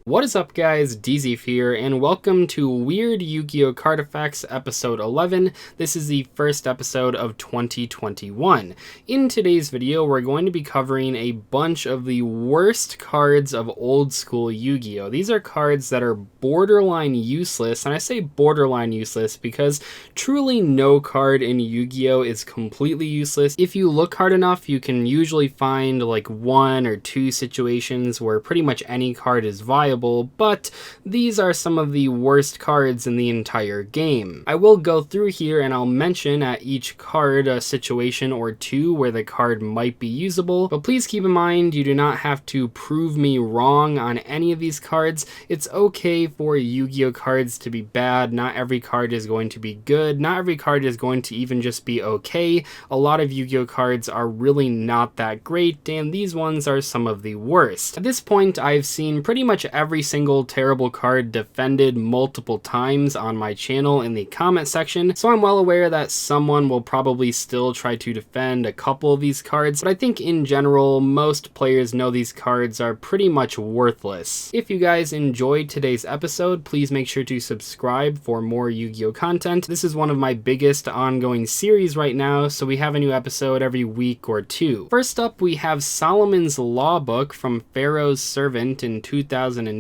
What is up guys, Dzeeff here, and welcome to Weird Yu-Gi-Oh! Card Effects episode 11. This is the first episode of 2021. In today's video, we're going to be covering a bunch of the worst cards of old school Yu-Gi-Oh! These are cards that are borderline useless, and I say borderline useless because truly no card in Yu-Gi-Oh! Is completely useless. If you look hard enough, you can usually find like one or two situations where pretty much any card is viable, but these are some of the worst cards in the entire game. I will go through here and I'll mention at each card a situation or two where the card might be usable, but please keep in mind you do not have to prove me wrong on any of these cards. It's okay for Yu-Gi-Oh! Cards to be bad. Not every card is going to be good. Not every card is going to even just be okay. A lot of Yu-Gi-Oh! Cards are really not that great, and these ones are some of the worst. At this point, I've seen pretty much every single terrible card defended multiple times on my channel in the comment section, so I'm well aware that someone will probably still try to defend a couple of these cards, but I think in general most players know these cards are pretty much worthless. If you guys enjoyed today's episode, please make sure to subscribe for more Yu-Gi-Oh! Content. This is one of my biggest ongoing series right now, so we have a new episode every week or two. First up, we have Solomon's Law Book from Pharaoh's Servant in 2002.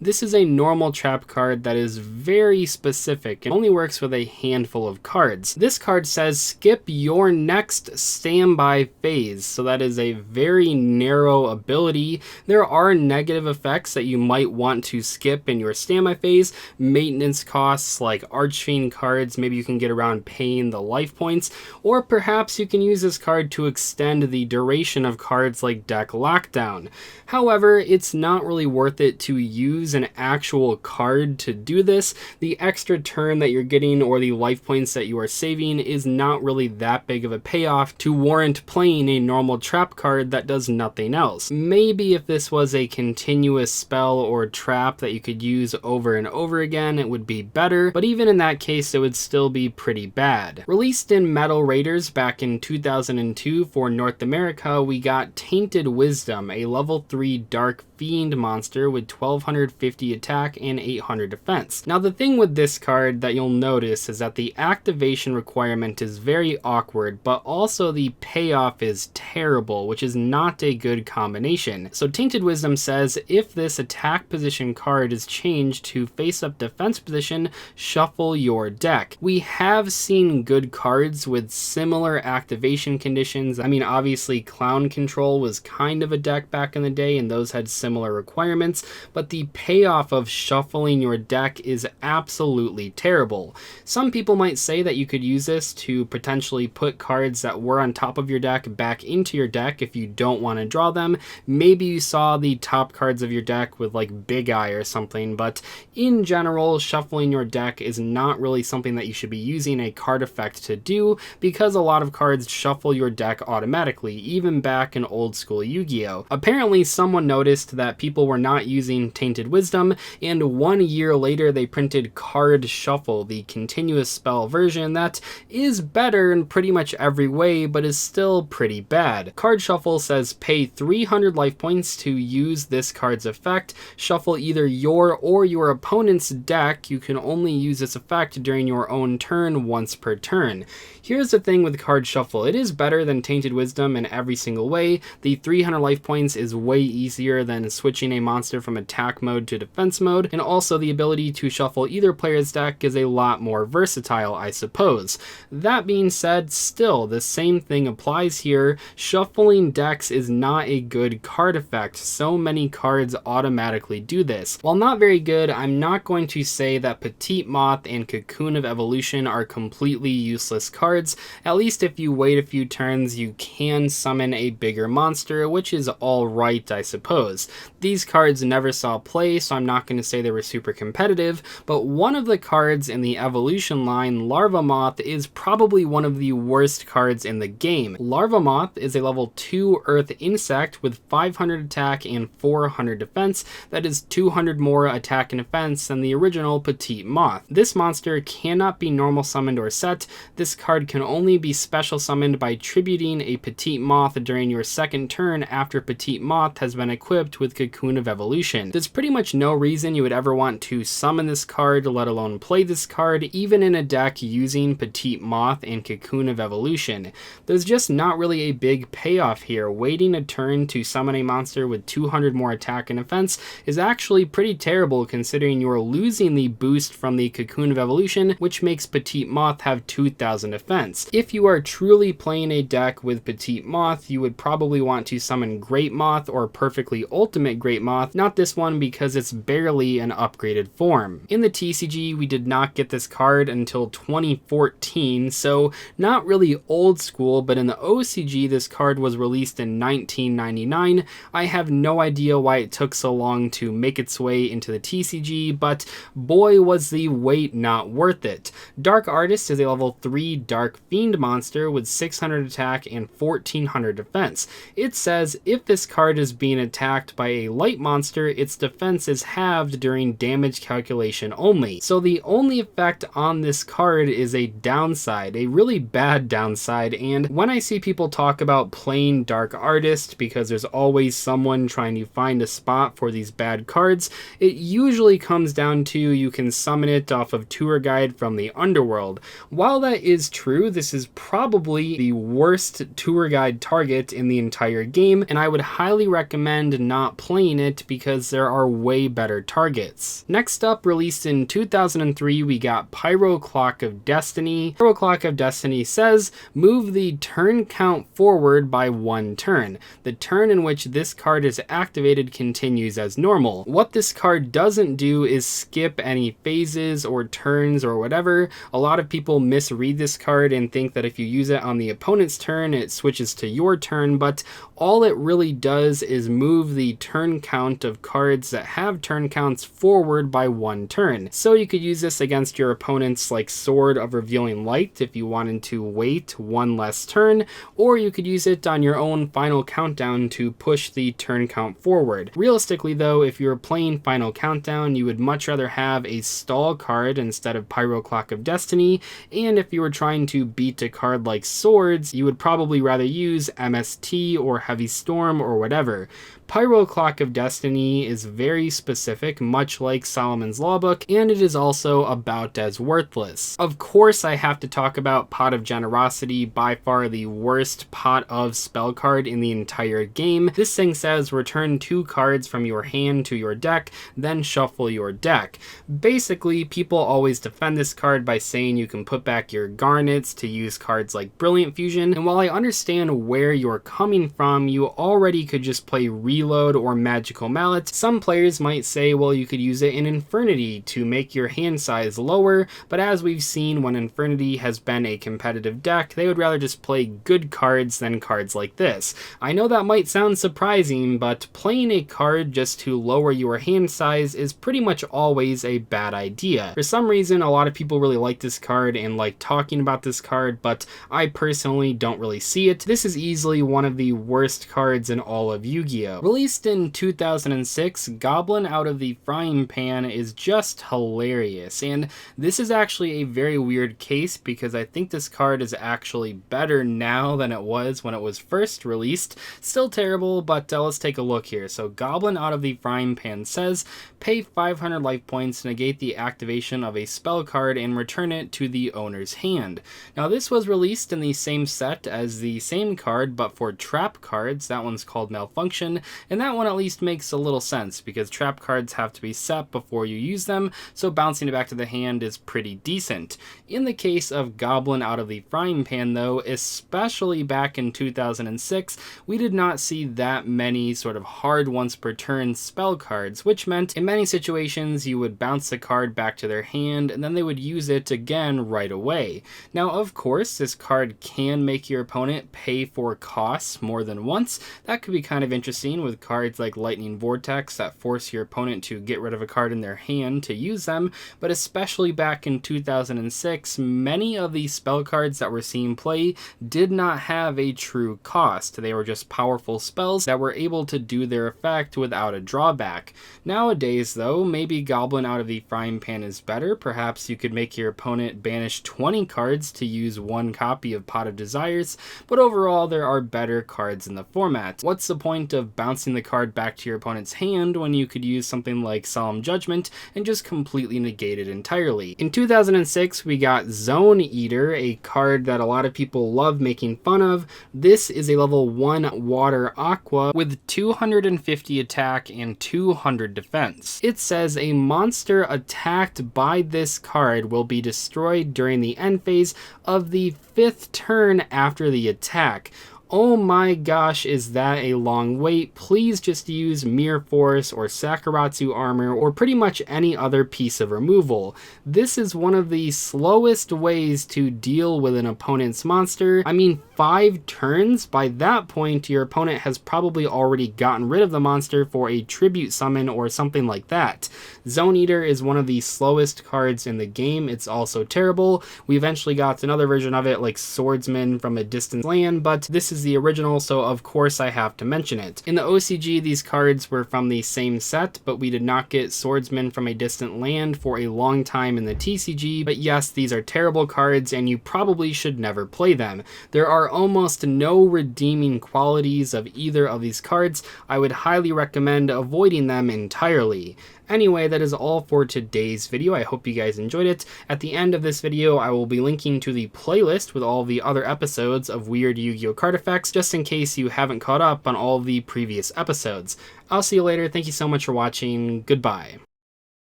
This is a normal trap card that is very specific and only works with a handful of cards. This card says skip your next standby phase, so that is a very narrow ability. There are negative effects that you might want to skip in your standby phase. Maintenance costs like Archfiend cards, maybe you can get around paying the life points, or perhaps you can use this card to extend the duration of cards like Deck Lockdown. However, it's not really worth it to use an actual card to do this. The extra turn that you're getting or the life points that you are saving is not really that big of a payoff to warrant playing a normal trap card that does nothing else. Maybe if this was a continuous spell or trap that you could use over and over again, it would be better, but even in that case, it would still be pretty bad. Released in Metal Raiders back in 2002 for North America, we got Tainted Wisdom, a level 3 Dark Fiend monster with 1250 attack and 800 defense. Now the thing with this card that you'll notice is that the activation requirement is very awkward, but also the payoff is terrible, which is not a good combination. So Tainted Wisdom says if this attack position card is changed to face up defense position, shuffle your deck. We have seen good cards with similar activation conditions. I mean, obviously Clown Control was kind of a deck back in the day and those had similar requirements, but the payoff of shuffling your deck is absolutely terrible. Some people might say that you could use this to potentially put cards that were on top of your deck back into your deck if you don't want to draw them. Maybe you saw the top cards of your deck with like Big Eye or something, but in general, shuffling your deck is not really something that you should be using a card effect to do, because a lot of cards shuffle your deck automatically, even back in old school Yu-Gi-Oh! Apparently someone noticed that people were not using Tainted Wisdom, and 1 year later they printed Card Shuffle, the continuous spell version that is better in pretty much every way, but is still pretty bad. Card Shuffle says pay 300 life points to use this card's effect. Shuffle either your or your opponent's deck. You can only use this effect during your own turn once per turn. Here's the thing with Card Shuffle. It is better than Tainted Wisdom in every single way. The 300 life points is way easier than switching a monster from attack mode to defense mode, and also the ability to shuffle either player's deck is a lot more versatile, I suppose. That being said, still, the same thing applies here. Shuffling decks is not a good card effect. So many cards automatically do this. While not very good, I'm not going to say that Petite Moth and Cocoon of Evolution are completely useless cards. At least if you wait a few turns, you can summon a bigger monster, which is alright, I suppose. These cards never saw play, so I'm not going to say they were super competitive, but one of the cards in the evolution line, Larva Moth, is probably one of the worst cards in the game. Larva Moth is a level 2 Earth Insect with 500 attack and 400 defense. That is 200 more attack and defense than the original Petite Moth. This monster cannot be normal summoned or set. This card can only be special summoned by tributing a Petite Moth during your second turn after Petite Moth has been equipped with Cocoon of Evolution. Evolution. There's pretty much no reason you would ever want to summon this card, let alone play this card, even in a deck using Petite Moth and Cocoon of Evolution. There's just not really a big payoff here. Waiting a turn to summon a monster with 200 more attack and defense is actually pretty terrible considering you're losing the boost from the Cocoon of Evolution, which makes Petite Moth have 2000 defense. If you are truly playing a deck with Petite Moth, you would probably want to summon Great Moth or Perfectly Ultimate Great Moth, not this one because it's barely an upgraded form. In the TCG, we did not get this card until 2014, so not really old school, but in the OCG, this card was released in 1999. I have no idea why it took so long to make its way into the TCG, but boy was the wait not worth it. Dark Artist is a level 3 Dark Fiend monster with 600 attack and 1400 defense. It says if this card is being attacked by a light monster, its defense is halved during damage calculation only. So the only effect on this card is a downside, a really bad downside, and when I see people talk about playing Dark Artist because there's always someone trying to find a spot for these bad cards, it usually comes down to you can summon it off of Tour Guide from the Underworld. While that is true, this is probably the worst Tour Guide target in the entire game, and I would highly recommend not playing it because there are way better targets. Next up, released in 2003, we got Pyro Clock of Destiny. Pyro Clock of Destiny says, move the turn count forward by 1 turn. The turn in which this card is activated continues as normal. What this card doesn't do is skip any phases or turns or whatever. A lot of people misread this card and think that if you use it on the opponent's turn, it switches to your turn, but all it really does is move the turn count of cards that have turn counts forward by 1 turn. So you could use this against your opponent's like Sword of Revealing Light if you wanted to wait 1 less turn, or you could use it on your own Final Countdown to push the turn count forward. Realistically though, if you're playing Final Countdown, you would much rather have a stall card instead of Pyro Clock of Destiny, and if you were trying to beat a card like Swords, you would probably rather use MST or Heavy Storm or whatever. Pyro Clock of Destiny is very specific, much like Solomon's Lawbook, and it is also about as worthless. Of course, I have to talk about Pot of Generosity, by far the worst pot of spell card in the entire game. This thing says return 2 cards from your hand to your deck, then shuffle your deck. Basically, people always defend this card by saying you can put back your garnets to use cards like Brilliant Fusion, and while I understand where you're coming from, you already could just play Reload or Magical Mallet. Some players might say, well, you could use it in Infernity to make your hand size lower, but as we've seen when Infernity has been a competitive deck, they would rather just play good cards than cards like this. I know that might sound surprising, but playing a card just to lower your hand size is pretty much always a bad idea. For some reason, a lot of people really like this card and like talking about this card, but I personally don't really see it. This is easily one of the worst cards in all of Yu-Gi-Oh! Released in 2006, Goblin Out of the Frying Pan is just hilarious, and this is actually a very weird case because I think this card is actually better now than it was when it was first released. Still terrible, but let's take a look here. So Goblin Out of the Frying Pan says, pay 500 life points to negate the activation of a spell card and return it to the owner's hand. Now this was released in the same set as the same card, but for trap cards. That one's called Malfunction, and that one at least makes a little sense because trap cards have to be set before you use them, so bouncing it back to the hand is pretty decent. In the case of Goblin Out of the Frying Pan though, especially back in 2006, we did not see that many sort of hard once per turn spell cards, which meant in many situations you would bounce the card back to their hand and then they would use it again right away. Now of course this card can make your opponent pay for costs more than once. That could be kind of interesting with cards like Lightning Vortex that force your opponent to get rid of a card in their hand to use them, but especially back in 2006, many of these spell cards that we're seeing play did not have a true cost. They were just powerful spells that were able to do their effect without a drawback. Nowadays though, maybe Goblin Out of the Frying Pan is better. Perhaps you could make your opponent banish 20 cards to use 1 copy of Pot of Desires, but overall there are better cards in the format. What's the point of bouncing the card back to your opponent's hand when you could use something like Solemn Judgment and just completely negate it entirely? In 2006, we got Zone Eater, a card that a lot of people love making fun of. This is a level 1 water aqua with 250 attack and 200 defense. It says a monster attacked by this card will be destroyed during the end phase of the 5th turn after the attack. Oh my gosh, is that a long wait? Please just use Mirror Force or Sakuratsu Armor or pretty much any other piece of removal. This is one of the slowest ways to deal with an opponent's monster. I mean, 5 turns? By that point, your opponent has probably already gotten rid of the monster for a tribute summon or something like that. Zone Eater is one of the slowest cards in the game. It's also terrible. We eventually got another version of it like Swordsman from a Distant Land, but this is the original, so of course I have to mention it. In the OCG, these cards were from the same set, but we did not get Swordsman from a Distant Land for a long time in the TCG. But yes, these are terrible cards and you probably should never play them. There are almost no redeeming qualities of either of these cards. I would highly recommend avoiding them entirely. Anyway, that is all for today's video. I hope you guys enjoyed it. At the end of this video, I will be linking to the playlist with all the other episodes of Weird Yu-Gi-Oh! Card Effects, just in case you haven't caught up on all the previous episodes. I'll see you later. Thank you so much for watching. Goodbye.